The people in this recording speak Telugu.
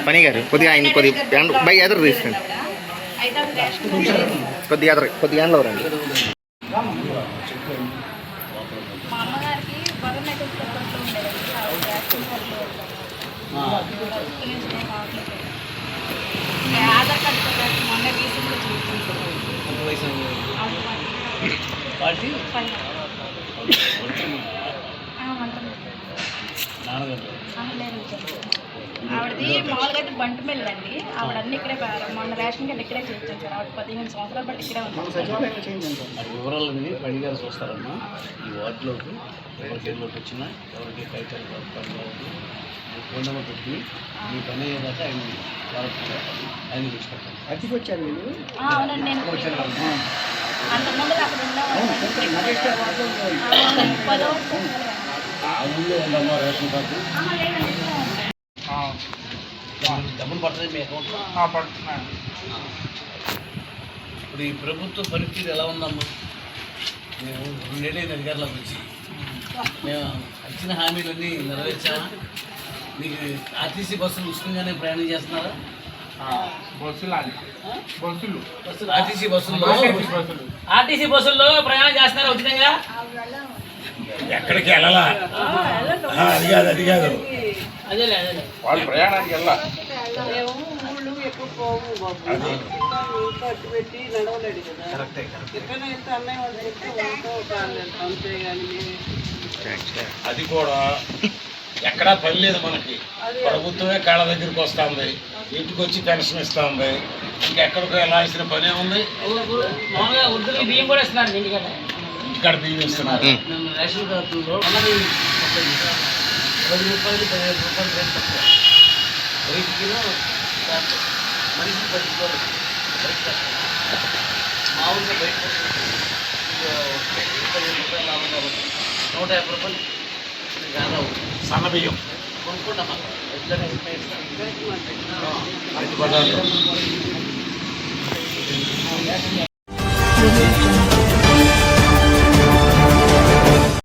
పని గారు కొద్దిగా ఆయన కొద్దిగా బై ఎదురు తీసుకోండి, కొద్దిగా ఎదురు కొద్దిగా ఎండలో రండి. ఆధార్ కార్డు మొన్న రీసెంట్గా ఆవిడది మామూలుగా అయితే బంటు మిల్లు అండి. ఆవిడ అన్ని ఇక్కడే మొన్న రేషన్ కార్డు ఇక్కడే చేయించాను సార్. ఆవిడ 15 సంవత్సరాలు బట్టి ఇక్కడే ఉంది. వివరాలని పడిగారు చూస్తారమ్మా. ఈ వార్డులోకి ఎవరికేలోకి వచ్చినా ఎవరికి కైతలు ఫోన్ నెంబర్ పెట్టి మీ పని అయ్యేదాకా ఆయన చూసుకుంటాను. అతికి వచ్చారు మీరు? అవునండి, నేను అంతకుముందు అక్కడ ఉందమ్మా రేషన్ కార్డు డబ్బులు పడుతుంది మీ అకౌంట్లో పడుతున్నాయి. ఇప్పుడు ఈ ప్రభుత్వ పనితీరు ఎలా ఉందమ్మా? మేము 2 ఏళ్ళైన అధికారులకు వచ్చి మేము ఇచ్చిన హామీలన్నీ నెరవేర్చామా? మీకు ఆర్టీసీ బస్సులు ఉచితంగానే ప్రయాణం చేస్తున్నారా? ఆర్టీసీ బస్సుల్లో ప్రయాణం చేస్తున్నారా ఉచితంగా? ఎక్కడికి వెళ్ళాలా? అది కాదు అదే వాళ్ళు ప్రయాణానికి వెళ్ళా ఎక్కువ పోవు ఖర్చు పెట్టి నడవలేడు కదా. ఎక్కడైనా వెళ్తే అన్నయ్య వాళ్ళు చెప్తే అది కూడా ఎక్కడా పని లేదు మనకి. ప్రభుత్వమే కాళ్ళ దగ్గరికి వస్తుంది, ఇంటికి వచ్చి పెన్షన్ ఇస్తుంది. ఇంకెక్కడికి వెళ్ళాల్సిన పనే ఉంది. బియ్యం కూడా ఇస్తున్నారు, ఇంటికాడ బియ్యం ఇస్తున్నారు. రేషన్ కార్డులో 10 రూపాయలు 15 రూపాయలు రేట్ తక్కువ. రైతుకి మనిషికి 10 రూపాయలు రైట్ తక్కువ. మామూలుగా బయట 15 రూపాయలు లాభం కాబట్టి 150 రూపాయలు కాదా సన్న బియ్యం కొనుక్కుంటామా? ఎట్లా